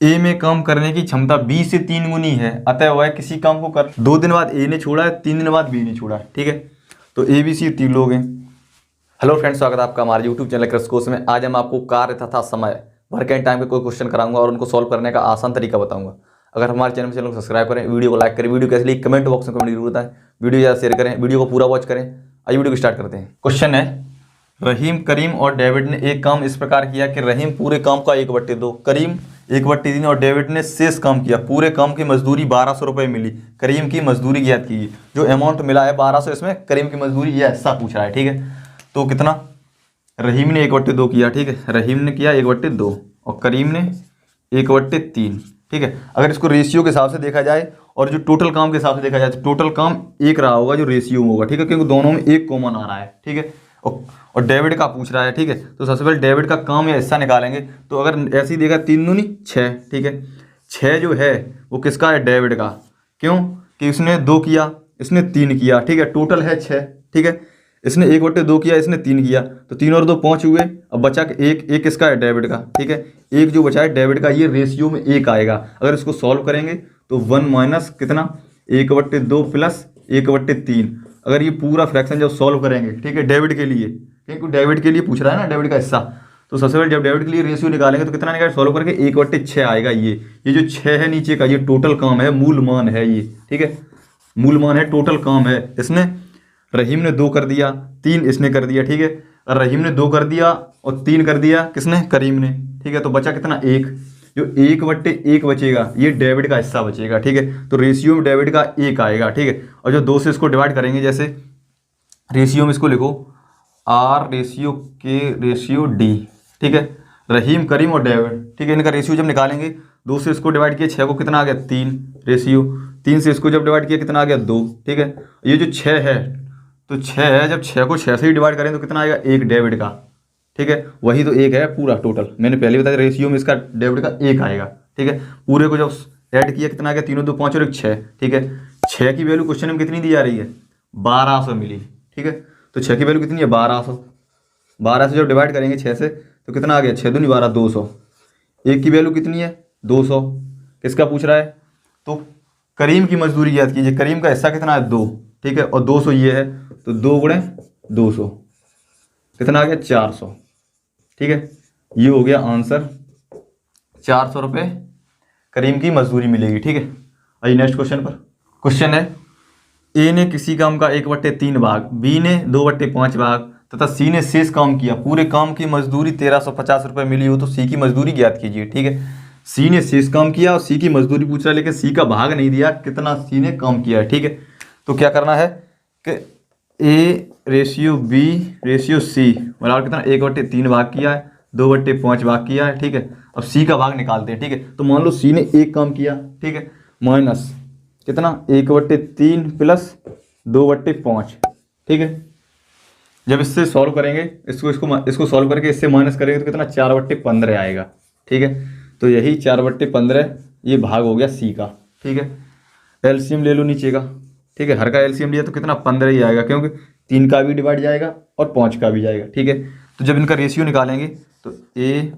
ए में काम करने की क्षमता बी से 3 गुनी है, अतः वह किसी काम को कर 2 दिन बाद ए ने छोड़ा है, 3 दिन बाद बी ने छोड़ा है। ठीक है, तो ए बी सी 3 लोग हैं। हेलो फ्रेंड्स, स्वागत है आपका हमारे यूट्यूब चैनल क्रैश कोर्स में। आज हम आपको कार्य तथा समय वर्क एंड टाइम के कोई क्वेश्चन कराऊंगा और उनको सॉल्व करने का आसान तरीका बताऊंगा। अगर हमारे चैनल को सब्सक्राइब करें, वीडियो को लाइक करें, वीडियो कैसे लिए कमेंट बॉक्स में कमेंट जरूर बताएं, वीडियो ज़्यादा शेयर करें, वीडियो को पूरा वॉच करें। आइए वीडियो को स्टार्ट करते हैं। क्वेश्चन है, रहीम, करीम और डेविड ने एक काम इस प्रकार किया कि रहीम पूरे काम का 1/2, करीम 1/3 और डेविड ने शेष काम किया। पूरे काम की मजदूरी 1200 रुपये मिली। करीम की मजदूरी ज्ञात कीजिए। जो अमाउंट मिला है 1200, इसमें करीम की मजदूरी ये ऐसा पूछ रहा है। ठीक है, तो कितना? रहीम ने 1/2 किया। ठीक है, रहीम ने किया 1/2 और करीम ने 1/3। ठीक है, अगर इसको रेशियो के हिसाब से देखा जाए और जो टोटल काम के हिसाब से देखा जाए तो टोटल काम एक रहा होगा जो रेशियो में होगा। ठीक है, क्योंकि दोनों में एक कॉमन आ रहा है। ठीक है, और डेविड का पूछ रहा है। ठीक है, तो सबसे पहले डेविड का काम या हिस्सा निकालेंगे। तो अगर ऐसे ही देखा 3 दूनी 6। ठीक है, 6 जो है वो किसका है? डेविड का। क्यों कि उसने 2 किया, इसने 3 किया। ठीक है, टोटल है 6। ठीक है, इसने 1/2 किया, इसने 3 किया, तो 3 और 2 5 हुए। अब बचा एक किसका है? डेविड का। ठीक है, एक जो बचा है डेविड का, ये रेशियो में 1 आएगा। अगर इसको सॉल्व करेंगे तो 1 माइनस कितना? 1/2 प्लस 1/3। अगर ये पूरा फ्रैक्शन जब सॉल्व करेंगे, ठीक है, डेविड के लिए, क्योंकि डेविड के लिए पूछ रहा है ना, डेविड का हिस्सा, तो सबसे पहले जब डेविड के लिए रेशियो निकालेंगे तो कितना निकालेंगे? सॉल्व करके 1/6 आएगा। ये जो 6 है नीचे का, ये टोटल काम है, मूल मान है ये। ठीक है, मूल मान है, टोटल काम है। इसने रहीम ने 2 कर दिया, 3 इसने कर दिया। ठीक है, और रहीम ने 2 कर दिया और 3 कर दिया किसने? करीम ने। ठीक है, तो बचा कितना? 1। जो 1/1 बचेगा ये डेविड का हिस्सा बचेगा। ठीक है, तो रेशियो में डेविड का 1 आएगा। ठीक है, और जो 2 से इसको डिवाइड करेंगे, जैसे रेशियो में इसको लिखो R ratio K ratio D। ठीक है, रहीम, करीम और डेविड। ठीक है, इनका रेशियो जब निकालेंगे, 2 से इसको डिवाइड किया, 6 को कितना आ गया? 3 रेशियो। 3 से इसको जब डिवाइड किया कितना आ गया? 2। ठीक है, ये जो 6 है, तो 6 है, जब 6 को 6 से ही डिवाइड करें तो कितना आएगा? 1 डेविड का। ठीक है, वही तो 1 है पूरा टोटल। मैंने पहले बताया रेशियो में इसका डेविड का 1 आएगा। ठीक है, पूरे को जब ऐड किया कितना आ गया? 3 2 5 और 1 6। ठीक है, 6 की वैल्यू क्वेश्चन में कितनी दी जा रही है? 1200 मिली। ठीक है, तो 6 की वैल्यू कितनी है? 1200। 12 से जब डिवाइड करेंगे 6 से तो कितना आ गया? 6 दूनी 12, 200। 1 की वैल्यू कितनी है? 200। किसका पूछ रहा है? तो करीम की मजदूरी याद कीजिए। करीम का हिस्सा कितना है? 2। ठीक है, और 200 ये है, तो 2 गुणे 200 कितना आ गया? 400। ठीक है, ये हो गया आंसर। 400 रुपये करीम की मजदूरी मिलेगी। ठीक है, आइए नेक्स्ट क्वेश्चन पर। क्वेश्चन है, ए ने किसी काम का 1/3 भाग, बी ने 2/5 भाग तथा सी ने शेष काम किया। पूरे काम की मजदूरी 1350 रुपये मिली हो तो सी की मजदूरी ज्ञात कीजिए। ठीक है, सी ने शेष काम किया और सी की मजदूरी पूछ रहा है, लेकिन सी का भाग नहीं दिया कितना सी ने काम किया है। ठीक है, तो क्या करना है कि A ratio B ratio C बराबर कितना? 1/3 भाग किया है, 2/5 भाग किया है। ठीक है, अब सी का भाग निकालते हैं। ठीक है, तो मान लो सी ने 1 काम किया। ठीक है, माइनस कितना? 1/3 प्लस 2/5। ठीक है, जब इससे सॉल्व करेंगे, इसको सॉल्व करके इससे माइनस करेंगे तो कितना? 4/15 आएगा। ठीक है, तो यही 4/15 ये भाग हो गया सी का। ठीक है, एलसीएम ले लो नीचे का। ठीक है, हर का एलसीएम लिया तो कितना? 15 ही आएगा, क्योंकि 3 का भी डिवाइड जाएगा और 5 का भी जाएगा। ठीक है, तो जब इनका रेशियो निकालेंगे तो ए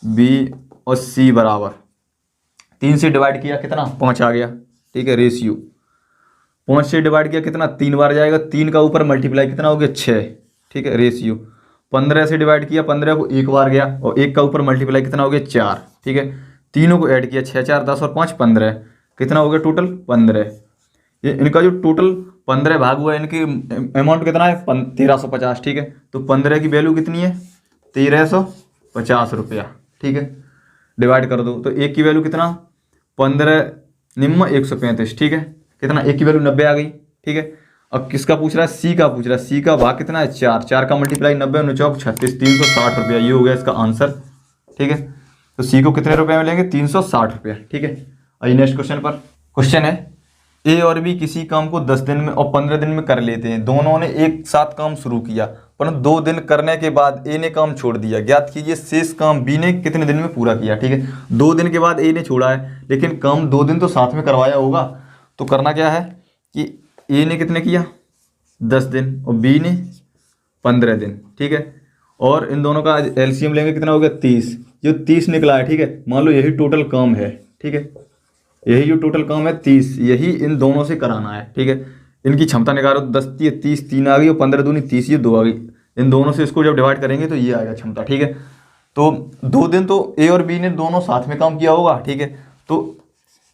बी और सी बराबर 3 से डिवाइड किया कितना? 5 आ गया। ठीक है, रेशियो 5 से डिवाइड किया कितना? 3 बार जाएगा, 3 का ऊपर मल्टीप्लाई कितना हो गया? 6। ठीक है, रेशियो 15 से डिवाइड किया, 15 को 1 बार गया और 1 का ऊपर मल्टीप्लाई कितना हो गया? 4। ठीक है, तीनों को ऐड किया, 6 4 10 और 5 15, कितना हो गया टोटल? 15। ये इनका जो टोटल 15 भाग हुआ है, इनकी अमाउंट कितना है? 1350। ठीक है, तो 15 की वैल्यू कितनी है? 1350 रुपया। ठीक है, डिवाइड कर दो तो 1 की वैल्यू कितना? 15 निम्न 135। ठीक है, कितना? 1 की वैल्यू 90 आ गई। ठीक है, अब किसका पूछ रहा है? सी का पूछ रहा है। सी का भाग कितना है? 4। 4 का मल्टीप्लाई 90 9 36 360 रुपया, ये हो गया इसका आंसर। ठीक है, तो सी को कितने रुपए मिलेंगे? 360 रुपया। ठीक है, आइए नेक्स्ट क्वेश्चन पर। क्वेश्चन है, ए और बी किसी काम को 10 दिन में और 15 दिन में कर लेते हैं। दोनों ने एक साथ काम शुरू किया, परंतु 2 दिन करने के बाद ए ने काम छोड़ दिया। ज्ञात कीजिए शेष काम बी ने कितने दिन में पूरा किया। ठीक है, 2 दिन के बाद ए ने छोड़ा है, लेकिन काम 2 दिन तो साथ में करवाया होगा। तो करना क्या है कि ए ने कितने किया? 10 दिन और बी ने 15 दिन। ठीक है, और इन दोनों का एलसीएम लेंगे, कितना हो गया? 30। जो 30 निकला है, ठीक है, मान लो यही टोटल काम है, ठीक है, यही जो टोटल काम है 30, यही इन दोनों से कराना है, ठीक है। इनकी क्षमता निकालो, 10 30 3 आ गई और 15 दूनी 30, ये 2 आ गई। इन दोनों से इसको जब डिवाइड करेंगे तो ये आएगा क्षमता, ठीक है। तो 2 दिन तो ए और बी ने दोनों साथ में काम किया होगा, ठीक है। तो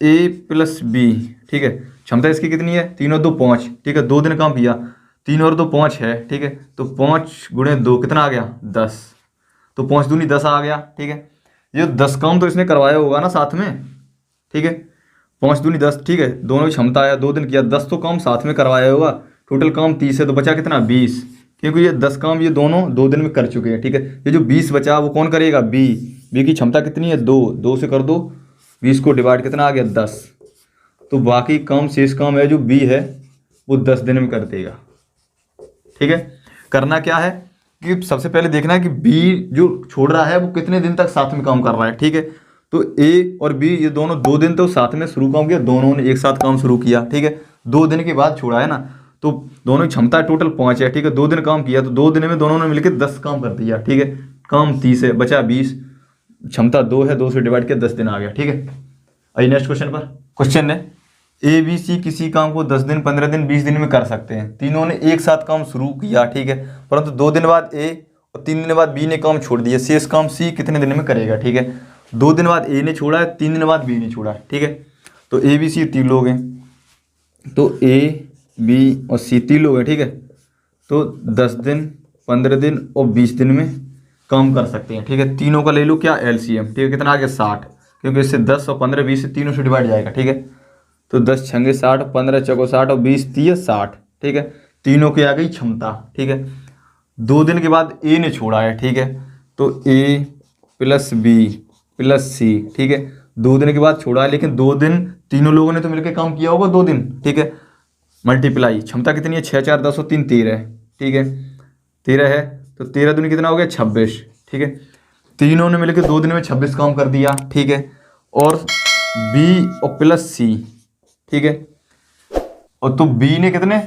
ए प्लस बी, ठीक है, क्षमता इसकी कितनी है, 3 और 2 5, ठीक है। 2 दिन काम किया, 3 और 2 5 है, ठीक है। तो 5 गुणे 2 कितना आ गया, 10। तो 5 दूनी 10 आ गया, ठीक है। ये 10 काम तो इसने करवाया होगा ना साथ में, ठीक है। 5 दूनी 10, ठीक है, दोनों की क्षमता है, 2 दिन किया, 10 तो काम साथ में करवाया होगा। टोटल काम 30 है, तो बचा कितना, 20, क्योंकि ये 10 काम ये दोनों 2 दिन में कर चुके हैं, ठीक है। ये जो 20 बचा वो कौन करेगा, बी। बी की क्षमता कितनी है, 2 से कर दो, 20 को डिवाइड कितना आ गया, 10। तो बाकी काम, शेष काम है जो बी है वो 10 दिन में कर देगा, ठीक है। करना क्या है कि सबसे पहले देखना है कि बी जो छोड़ रहा है वो कितने दिन तक साथ में काम कर रहा है, ठीक है। तो ए और बी ये दोनों 2 दिन तो साथ में शुरू काम किया, दोनों ने एक साथ काम शुरू किया, ठीक है। 2 दिन के बाद छोड़ा है ना, तो दोनों की क्षमता टोटल 5 है, ठीक है। 2 दिन काम किया तो 2 दिन में दोनों ने मिलकर 10 काम कर दिया, ठीक है। काम 30 है, बचा 20, क्षमता 2 है, 2 से डिवाइड किया, 10 दिन आ गया, ठीक है। आइए नेक्स्ट क्वेश्चन पर। क्वेश्चन है ए बी सी किसी काम को 10 दिन 15 दिन 20 दिन में कर सकते हैं। तीनों ने एक साथ काम शुरू किया, ठीक है, परंतु 2 दिन बाद ए और 3 दिन बाद बी ने काम छोड़ दिया। शेष काम सी कितने दिन में करेगा, ठीक है। 2 दिन बाद ए ने छोड़ा है, 3 दिन बाद बी ने छोड़ा है, ठीक है। तो ए बी सी 3 लोग हैं, तो ए बी और सी 3 लोग हैं, ठीक है। तो 10 दिन 15 दिन और 20 दिन में काम कर सकते हैं, ठीक है। तीनों का ले लो क्या, एलसीएम, ठीक है, कितना आ गया 60, क्योंकि इससे 10 और 15 20 से तीनों से डिवाइड जाएगा, ठीक है। तो 10 छंगे 60, 15 चौको 60 और 20 30 60, ठीक है। तीनों की आ गई क्षमता, ठीक है। 2 दिन के बाद ए ने छोड़ा है, ठीक है। तो ए प्लस बी प्लस सी, ठीक है, 2 दिन के बाद छोड़ा है, लेकिन 2 दिन तीनों लोगों ने तो मिलकर काम किया होगा 2 दिन, ठीक है। मल्टीप्लाई, क्षमता कितनी है, 6 4 10 और 3 13, ठीक है। 13 है, तो 13 दूनी कितना हो गया, 26, ठीक है। तीनों ने मिलकर 2 दिन में 26 काम कर दिया, ठीक है। और बी और प्लस सी, ठीक है। और तो बी ने कितने,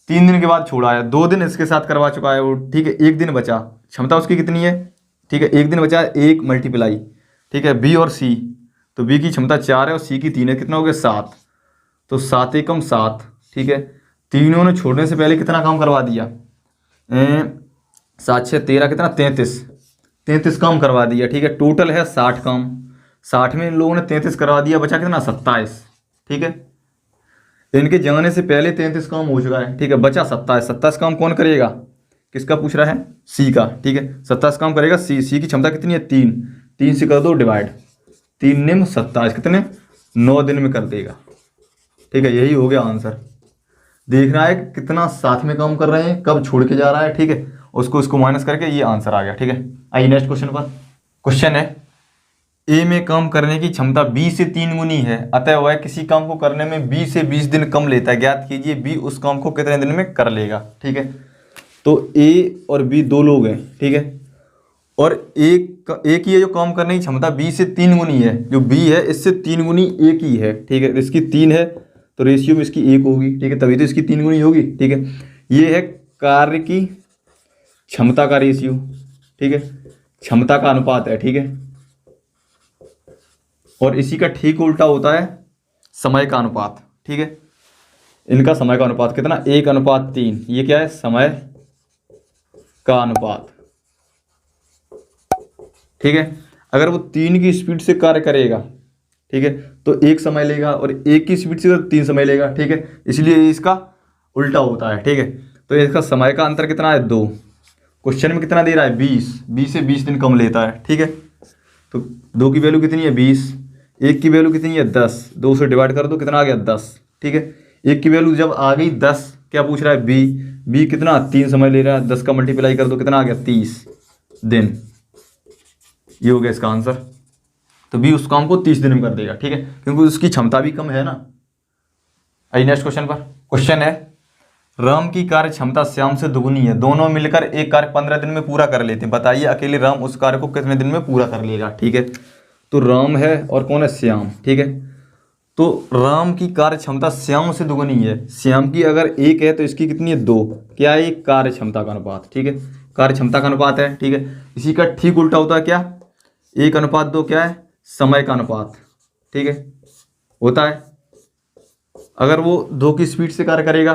3 दिन के बाद छोड़ा है, 2 दिन इसके साथ करवा चुका है वो, ठीक है। 1 दिन बचा, क्षमता उसकी कितनी है, ठीक है, 1 दिन बचा, 1 मल्टीप्लाई, ठीक है, बी और सी। तो बी की क्षमता 4 है और सी की 3 है, कितना हो गया 7। तो 7 एकम 7, ठीक है। तीनों ने छोड़ने से पहले कितना काम करवा दिया, 7 6 13 कितना 33 काम करवा दिया, ठीक है। टोटल है 60 काम, 60 में इन लोगों ने 33 करवा दिया, बचा कितना 27, ठीक है। इनके जाने से पहले 33 काम हो चुका है, ठीक है, बचा 27 काम कौन करेगा, किसका पूछ रहा है, सी का, ठीक है। 27 काम करेगा सी की क्षमता कितनी है, 3 से कर दो डिवाइड, 3 निम 27 कितने 9 दिन में कर देगा, ठीक है। यही हो गया आंसर। देखना है कितना साथ में काम कर रहे हैं, कब छोड़ के जा रहा है, ठीक है, उसको इसको माइनस करके ये आंसर आ गया, ठीक है। आइए नेक्स्ट क्वेश्चन पर। क्वेश्चन है ए में काम करने की क्षमता बी से 3 गुनी है, अतः वह किसी काम को करने में बी से 20 दिन कम लेता है। ज्ञात कीजिए बी उस काम को कितने दिन में कर लेगा, ठीक है। तो ए और बी 2 लोग हैं, ठीक है, और एक ही है जो काम करने की क्षमता बी से 3 गुनी है, जो बी है इससे 3 गुनी ए की है, ठीक है। इसकी 3 है तो रेशियो में इसकी 1 होगी, ठीक है, तभी तो इसकी 3 गुनी होगी, ठीक है। ये है कार्य की क्षमता का रेशियो, ठीक है, क्षमता का अनुपात है, ठीक है। और इसी का ठीक उल्टा होता है समय का अनुपात, ठीक है। इनका समय का अनुपात कितना, 1:3, ये क्या है, समय का अनुपात, ठीक है। अगर वो 3 की स्पीड से कार्य करेगा, ठीक है, तो 1 समय लेगा, और 1 की स्पीड से 3 समय लेगा, ठीक है। इसलिए इसका उल्टा होता है, ठीक है। तो इसका समय का अंतर कितना है, 2। क्वेश्चन में कितना दे रहा है, 20 से 20 दिन कम लेता है, ठीक है। तो 2 की वैल्यू कितनी है, 20, 1 की वैल्यू कितनी है, 10, 2 से डिवाइड कर दो, कितना आ गया 10, ठीक है। 1 की वैल्यू जब आ गई 10, क्या पूछ रहा है, बी कितना 3 समय ले रहा है, 10 का मल्टीप्लाई कर दो, कितना आ गया 30 दिन। ये हो गया इसका आंसर। तो बी उस काम को 30 दिन में कर देगा, ठीक है, क्योंकि उसकी क्षमता भी कम है ना। आइए नेक्स्ट क्वेश्चन पर। क्वेश्चन है राम की कार्य क्षमता श्याम से दुगुनी है, दोनों मिलकर एक कार्य 15 दिन में पूरा कर लेते हैं। बताइए अकेले राम उस कार्य को कितने दिन में पूरा कर लेगा, ठीक है। तो राम है और कौन है, श्याम, ठीक है। तो राम की कार्य क्षमता श्याम से दुगुनी है। श्याम की अगर 1 है तो इसकी कितनी है, 2। क्या है, कार्य क्षमता का अनुपात, ठीक है, कार्य क्षमता का अनुपात है, ठीक है। इसी का ठीक उल्टा होता है क्या, 1:2 क्या है, समय का अनुपात, ठीक है, होता है। अगर वो 2 की स्पीड से कार्य करेगा,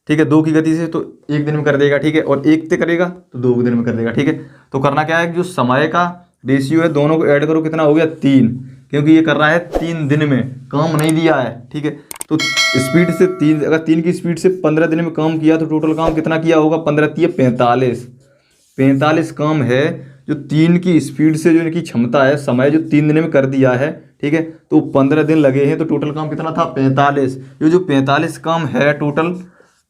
ठीक है, 2 की गति से, तो 1 दिन में कर देगा, ठीक है, और 1 से करेगा तो 2 दिन में कर देगा, ठीक है। तो करना क्या है, जो समय का रेशियो है दोनों को ऐड करो, कितना हो गया 3, क्योंकि ये कर रहा है 3 दिन में, काम नहीं दिया है, ठीक है। तो स्पीड से 3, अगर 3 की स्पीड से 15 दिन में काम किया तो टोटल काम कितना किया होगा, 15 3 45 काम है जो 3 की स्पीड से, जो इनकी क्षमता है, समय जो 3 दिन में कर दिया है, ठीक है। तो 15 दिन लगे हैं, तो टोटल काम कितना था, 45। ये जो 45 काम है, टोटल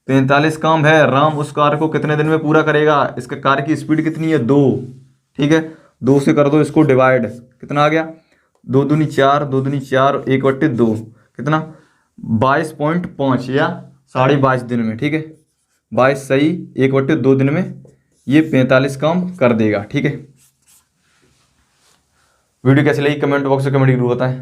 45 काम है, राम उस कार्य को कितने दिन में पूरा करेगा। इसके कार्य की स्पीड कितनी है, 2, ठीक है। 2 से कर दो इसको डिवाइड, कितना आ गया, 2 दूनी 4, 2 दूनी 4, 1/2, कितना 22.5 या 22.5 दिन में, ठीक है। 22 सही, 1/2 दिन में ये 45 काम कर देगा, ठीक है। वीडियो कैसी लगी कमेंट बॉक्स में कमेंट जरूर बताएं।